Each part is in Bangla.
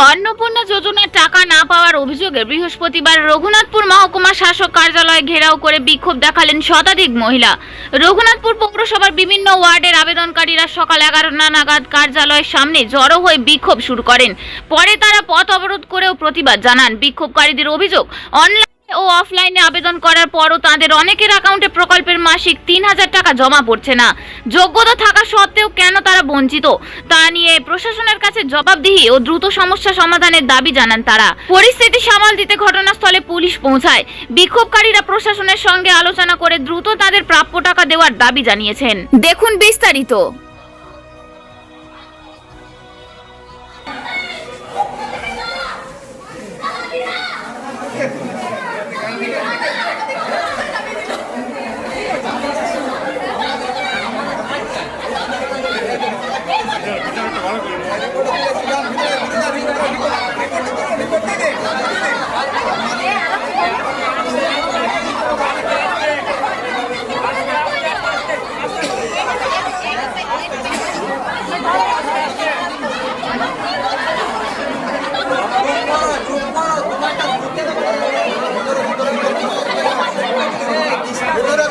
অন্নপূর্ণা যোজনার টাকা না পাওয়ার অভিযোগে বৃহস্পতিবার রঘুনাথপুর মহকুমা শাসক কার্যালয় ঘেরাও করে বিক্ষোভ দেখালেন শতাধিক মহিলা। রঘুনাথপুর পৌরসভার বিভিন্ন ওয়ার্ডের আবেদনকারীরা সকাল 11টা নাগাদ কার্যালয়ের সামনে জড়ো হয়ে বিক্ষোভ শুরু করেন। পরে তারা পথ অবরোধ করেও প্রতিবাদ জানান। বিক্ষোভকারীদের অভিযোগ, অনলাইন ও অফলাইনে আবেদন করার পরও তাদের অনেকের অ্যাকাউন্টে প্রকল্পের মাসিক 3000 টাকা জমা পড়ছে না। যোগ্যতা থাকা সত্ত্বেও কেন তারা বঞ্চিত তা নিয়ে প্রশাসনের কাছে জবাবদিহি ও দ্রুত সমস্যা সমাধানের দাবি জানান তারা। পরিস্থিতি সামাল দিতে ঘটনাস্থলে পুলিশ পৌঁছায়। বিক্ষোভকারীরা প্রশাসনের সঙ্গে আলোচনা করে দ্রুত তাদের প্রাপ্য টাকা দেওয়ার দাবি জানিয়েছেন। দেখুন বিস্তারিত।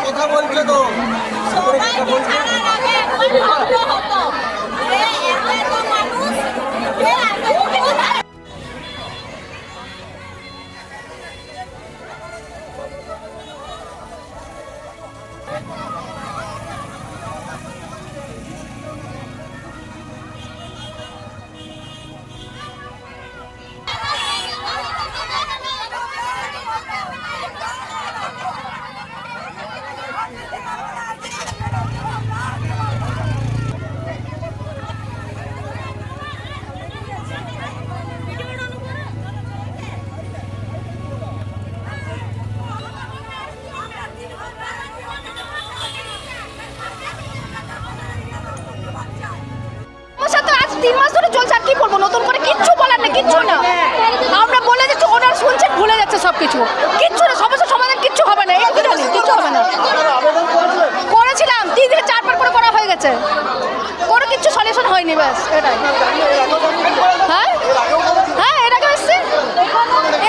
কথা বলছে তো তিন মাস ধরে চলছে, আর কি বলবো? নতুন করে কিচ্ছু বলার নেই, কিচ্ছু না। আমরা বলে যাচ্ছি, ওনার শুনছেন, ভুলে যাচ্ছে সবকিছু, কিচ্ছু না। সমস্যার সমাধান কিচ্ছু হবে না, একটু জানি কিচ্ছু হবে না। করেছিলাম 3 থেকে 4 বার করে করা হয়ে গেছে, কোনো কিচ্ছু সলিউশন হয়নি। ব্যাস এটাই। হ্যাঁ হ্যাঁ, এর আগে এসছে,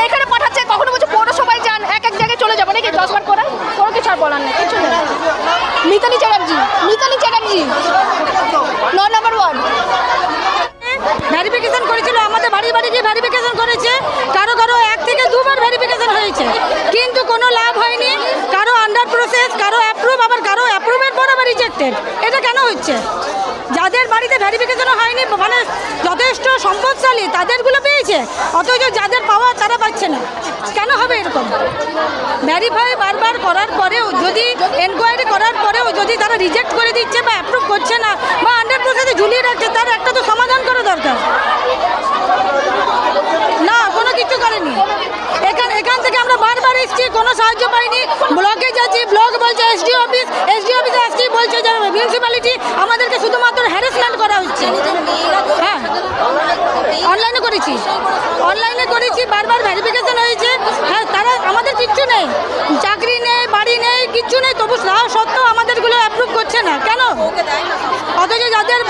এখানে পাঠাচ্ছে, কখনো বলছে পৌরসভায় যান, এক এক জায়গায় চলে যাবো নাকি 10 বার করে, কোনো কিছু আর বলার নেই, কিচ্ছু নেই। মিতালি চ্যাটার্জি 9 নম্বর ওয়ার্ড। ভেরিফিকেশন করেছিল, আমাদের বাড়ি বাড়ি গিয়ে ভেরিফিকেশন করেছে। কারো কারো 1 থেকে 2 বার ভেরিফিকেশন হয়েছে, কিন্তু কোনো লাভ হয়নি। কারো আন্ডার প্রসেস, কারো অ্যাপ্রুভ, আবার কারো অ্যাপ্রুভের পর আবার রিজেক্টেড। এটা কেন হচ্ছে? যাদের বাড়িতে ভেরিফিকেশনও হয়নি, মানে যথেষ্ট সম্পদশালী, তাদেরগুলো পেয়েছে, অথচ যাদের পাওয়া তারা পাচ্ছে না। কেন হবে এরকম? ভেরিফাই বারবার করার পরেও, যদি এনকোয়ারি করার পরেও যদি তারা রিজেক্ট করে দিচ্ছে বা অ্যাপ্রুভ করছে না বা আন্ডার প্রসেসে ঝুলিয়ে রাখছে, তার একটা তো সমাধান করা দরকার। না, কোনো কিছু করেনি। এখান থেকে আমরা বারবার এসেছি, কোনো সাহায্য পাইনি। ব্লকে যাচ্ছি, ব্লক বলছে এসডি অফিসে আসছি, বলছে যে মিউনিসিপ্যালিটি আমাদেরকে শুধুমাত্র হ্যারাসমেন্ট করা হচ্ছে। হ্যাঁ, অনলাইনে করেছি, বারবার ভেরিফিকেশন হয়েছে। হ্যাঁ, তারা আমাদের কিচ্ছু নেই, চাকরি নেই, বাড়ি নেই, কিচ্ছু নেই, তবু তাও সত্ত্বেও আমাদেরগুলো অ্যাপ্রুভ করছে না কেন? অথচ যাদের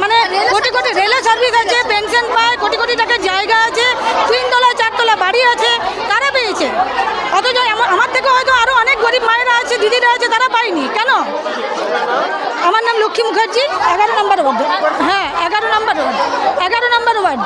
মানে কোটি কোটি রেলের সার্ভিস আছে, পেনশন পায়, কোটি কোটি টাকার জায়গা আছে, 3 তলা 4 তলা বাড়ি আছে, তারা পেয়েছে। অথচ আমার থেকে হয়তো আরও অনেক গরিব মায়েরা আছে, দিদিরা আছে, তারা পায়নি কেন? আমার নাম লক্ষ্মী মুখার্জি, 11 নম্বর ওয়ার্ড। হ্যাঁ, 11 নম্বর ওয়ার্ড।